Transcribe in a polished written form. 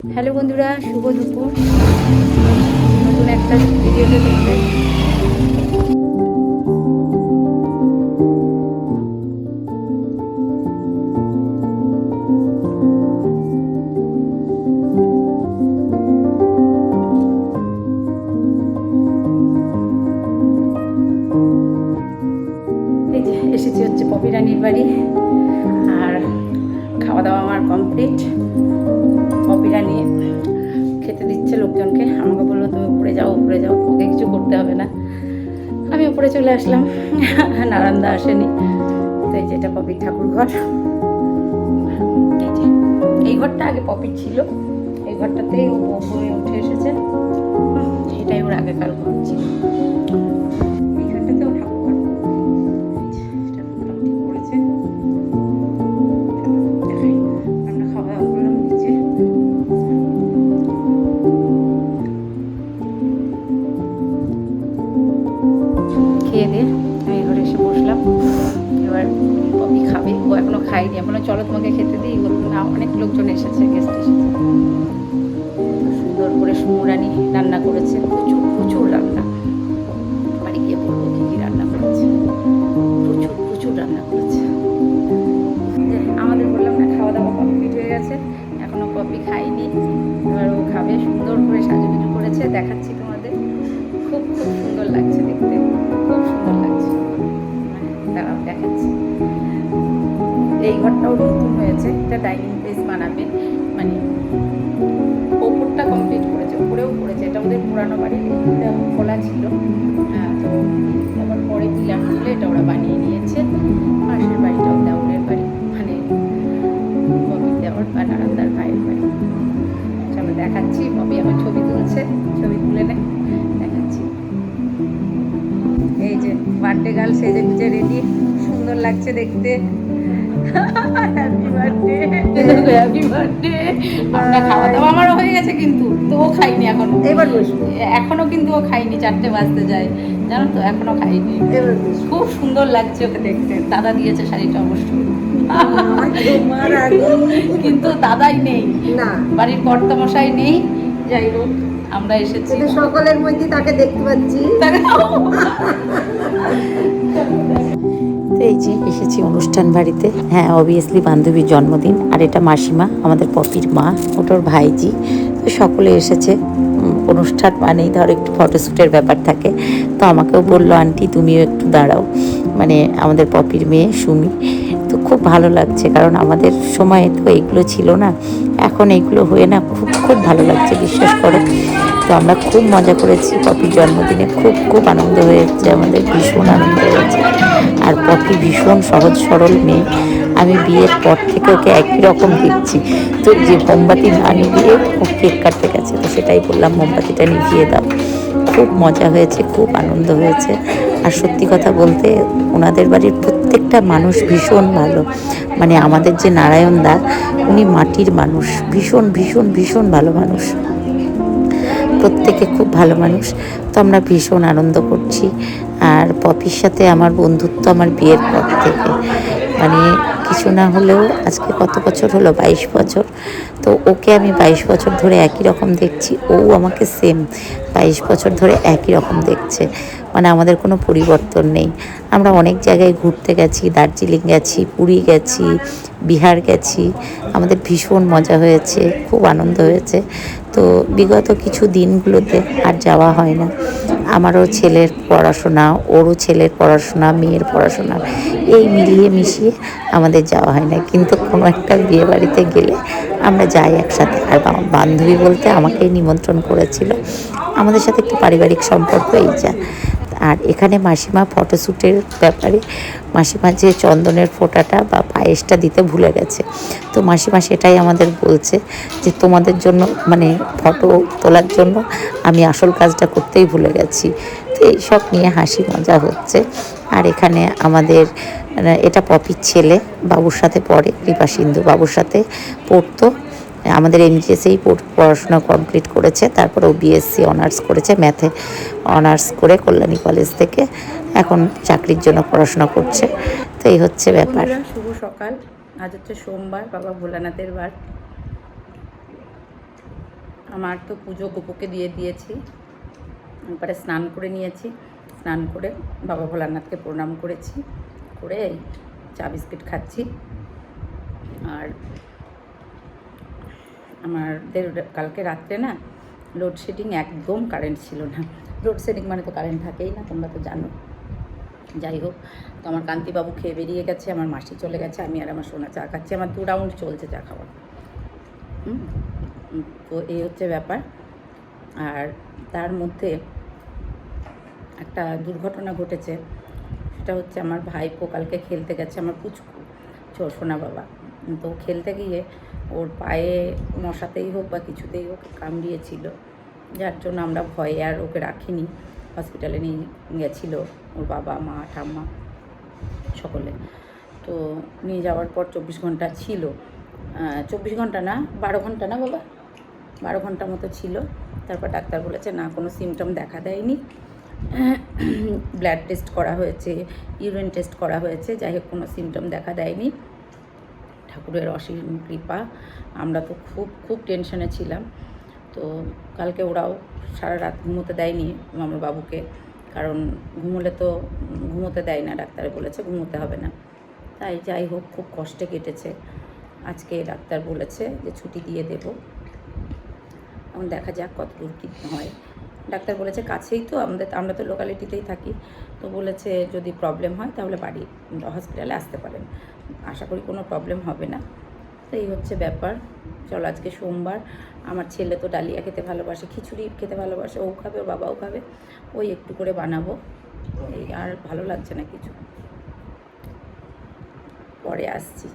Hello বন্ধুরা, শুভ দুপুর। নতুন একটা ভিডিওতে দেখবেন। এই যে এসেছি হচ্ছে পপি রানীর বাড়ি, আর খাওয়া দাওয়া আমার কমপ্লিট। পপি রানী খেতে দিচ্ছে লোকজনকে, আমাকে বললো তুমি উপরে যাও, ওকে কিছু করতে হবে না। আমি উপরে চলে আসলাম, নারায়ণদা আসেনি। তো এই যে এটা পপির ঠাকুর ঘর। এই যে এই ঘরটা আগে পপির ছিল, এই ঘরটাতেই ও বউ উঠে এসেছে। এটাই ওর আগেকার ঘর ছিল। এইখানটাতেও ঠাকুর ঘর করেছে। আমরা খাওয়া দাওয়া করলাম নিচে। খেয়ে দিয়ে আমি ঘরে এসে বসলাম। এবার পপি খাবে, ও এখনো খাইনি। এখনো চলো তোমাকে খেতে দিই, বলবো না অনেক লোকজন এসেছে, গেস্ট এসেছে। সুন্দর করে সুমুরানি রান্না করেছে, প্রচুর রান্না। বাড়ি গিয়ে বলবো কি কি রান্না করেছে। প্রচুর রান্না করেছে। আমাদের বললাম না খাওয়া দাওয়া কমপ্লিট হয়ে গেছে, এখনো পপি খাইনি। এবার ও খাবে। সুন্দর করে সাজুগুজু করেছে, দেখাচ্ছি তোমাদের। খুব সুন্দর লাগছে দেখতে, খুব সুন্দর লাগছে। দাঁড়াও দেখাচ্ছি। এই ঘরটাও নতুন হয়েছে, এটা ডাইনিং প্লেস বানাবে, মানে ওপরটা কমপ্লিট করেছে, উপরেও করেছে। এটা ওদের পুরানো বাড়ির, এটা খোলা ছিল। তো আবার পরে পিলার তুলে এটা ওরা বানিয়ে নিয়েছে। পাশের বাড়িটাও দেওয়ালের বাড়ি, মানে ববির দেওয়ার বা নারায়ণদার ভাইয়ের বাড়ি। চলো দেখাচ্ছি। ববি আমার ছবি তুলছে, ছবি তুলে নেয়, দেখাচ্ছি। এই যে বার্থডে গার্ল সেজে গুজে রেডি, সুন্দর লাগছে দেখতে। Happy birthday, happy birthday. আমরা খাওয়া দাওয়া আমারও হয়ে গেছে, কিন্তু তো ও খাইনি এখনো। এবার এখনো কিন্তু ও খাইনি, 4টে বাজতে যায়, জানো তো, এখনো খাইনি। খুব সুন্দর লাগছে ওকে দেখতে। দাদা দিয়েছে শাড়িটা অবশ্যই, কিন্তু দাদাই নেই, বাড়ির কর্তামশাই নেই। যাই হোক আমরা এসেছি, সকলের মধ্যে তাকে দেখতে পাচ্ছি। তো এই যে এসেছি অনুষ্ঠান বাড়িতে। হ্যাঁ, অবভিয়াসলি বান্ধবীর জন্মদিন। আর এটা মাসিমা, আমাদের পপির মা, ওটার ভাইজি। তো সকলে এসেছে। অনুষ্ঠান মানেই ধর একটু ফটোশ্যুটের ব্যাপার থাকে। তো আমাকেও বললো আন্টি তুমিও একটু দাঁড়াও, মানে আমাদের পপির মেয়ে সুমি। তো খুব ভালো লাগছে, কারণ আমাদের সময়ে তো এগুলো ছিল না, এখন এগুলো হয়ে না খুব ভালো লাগছে, বিশ্বাস করো। তো আমরা খুব মজা করেছি পপির জন্মদিনে, খুব আনন্দ হয়েছে, আমাদের ভীষণ আনন্দ হয়েছে। আর পপি ভীষণ সহজ সরল মেয়ে, আমি বিয়ের পর থেকে ওকে একই রকম দেখছি। তো যে মোমবাতি না নিভিয়ে ও কেক কাটতে গেছে, তো সেটাই বললাম মোমবাতিটা নিভিয়ে দাও। খুব মজা হয়েছে, খুব আনন্দ হয়েছে। আর সত্যি কথা বলতে ওনাদের বাড়ির প্রত্যেকটা মানুষ ভীষণ ভালো। মানে আমাদের যে নারায়ণদা, উনি মাটির মানুষ, ভীষণ ভালো মানুষ, প্রত্যেকে খুব ভালো মানুষ। তো আমরা ভীষণ আনন্দ করছি। আর পপির সাথে আমার বন্ধুত্ব আমার বিয়ের পর থেকে, মানে কিছু না হলেও আজকে কত বছর হলো, 22 বছর। তো ওকে আমি 22 বছর ধরে একই রকম দেখছি, ও আমাকে সেম 22 বছর ধরে একই রকম দেখছে। মানে আমাদের কোনো পরিবর্তন নেই। আমরা অনেক জায়গায় ঘুরতে গেছি, দার্জিলিং গেছি, পুরী গেছি, বিহার গেছি, আমাদের ভীষণ মজা হয়েছে, খুব আনন্দ হয়েছে। তো বিগত কিছু দিনগুলোতে আর যাওয়া হয় না। আমারও ছেলের পড়াশোনা, ওরও ছেলের পড়াশোনা, মেয়ের পড়াশোনা, এই মিলিয়ে মিশিয়ে আমাদের যাওয়া হয় না। কিন্তু কোনো একটা বিয়ে বাড়িতে গেলে আমরা যাই একসাথে। আর বান্ধবী বলতে আমাকেই নিমন্ত্রণ করেছিল, আমাদের সাথে একটু পারিবারিক সম্পর্ক এই যা। আর এখানে মাসিমা ফটোশ্যুটের ব্যাপারে, মাসিমা যে চন্দনের ফোঁটাটা বা পায়েসটা দিতে ভুলে গেছে। তো মাসিমা সেটাই আমাদের বলছে যে তোমাদের জন্য, মানে ফটো তোলার জন্য আমি আসল কাজটা করতেই ভুলে গেছি। তো এইসব নিয়ে হাসি মজা হচ্ছে। আর এখানে আমাদের, এটা পপির ছেলে, বাবুর সাথে পড়ে, কৃপা সিন্ধু বাবুর সাথে পড়তো। আমাদের এমজিএসেই পড়াশোনা কমপ্লিট করেছে, তারপর ও বিএসসি অনার্স করেছে, ম্যাথে অনার্স করে কল্যাণী কলেজ থেকে এখন চাকরির জন্য পড়াশোনা করছে। তো এই হচ্ছে ব্যাপার। শুভ সকাল। আজ হচ্ছে সোমবার, বাবা ভোলানাথের বার। আমার তো পুজো গোপুকে দিয়ে দিয়েছি, এরপরে স্নান করে নিয়েছি, স্নান করে বাবা ভোলানাথকে প্রণাম করেছি, করে এই চা বিস্কিট খাচ্ছি। আর আমাদের কালকে রাত্রে না লোডশেডিং, একদম কারেন্ট ছিল না। লোডশেডিং মানে তো কারেন্ট থাকেই না, তোমরা তো জানো। যাই হোক, তো আমার কান্তিবাবু খেয়ে বেরিয়ে গেছে, আমার মাসি চলে গেছে, আমি আর আমার সোনা চা খাচ্ছি। আমার 2 রাউন্ড চলছে চা খাওয়া। তো এই হচ্ছে ব্যাপার। আর তার মধ্যে একটা দুর্ঘটনা ঘটেছে, সেটা হচ্ছে আমার ভাইপো কালকে খেলতে গেছে, আমার পুচকু সোনা বাবা। তো খেলতে গিয়ে ওর পায়ে মশাতেই হোক বা কিছুতেই হোক কামড়িয়েছিল, যার জন্য আমরা ভয়ে আর ওকে রাখিনি, হসপিটালে নিয়ে গেছিলো ওর বাবা, মা, ঠাম্মা সকলে। তো নিয়ে যাওয়ার পর 24 ঘন্টা ছিল, 24 ঘন্টা না 12 ঘন্টা না বাবা, 12 ঘন্টা মতো ছিল। তারপর ডাক্তার বলেছে না, কোনো সিমটম দেখা দেয়নি। ব্লাড টেস্ট করা হয়েছে, ইউরিন টেস্ট করা হয়েছে, যাই হোক কোনো সিমটম দেখা দেয়নি। ঠাকুরের অসীম কৃপা। আমরা তো খুব খুব টেনশনে ছিলাম। তো কালকে ওরাও সারা রাত ঘুমোতে দেয়নি আমার বাবুকে, কারণ ঘুমোলে তো ঘুমোতে দেয় না, ডাক্তারে বলেছে ঘুমোতে হবে না। তাই যাই হোক খুব কষ্টে কেটেছে। আজকে ডাক্তার বলেছে যে ছুটি দিয়ে দেব, এখন দেখা যাক কতদূর কী হয়। ডাক্তার বলেছে কাছেই তো আমরা তো লোকালিটিতেই থাকি, তো বলেছে যদি প্রবলেম হয় তাহলে বাড়ি হসপিটালে আসতে পারেন, আশা করি কোনো প্রবলেম হবে না। তো এই হচ্ছে ব্যাপার। চলো, আজকে সোমবার, আমার ছেলে তো ডালিয়া খেতে ভালোবাসে, খিচুড়ি খেতে ভালোবাসে, ও খাবে, বাবাও খাবে, ওই একটু করে বানাবো। এই আর ভালো লাগছে না কিছু, পরে আসছি।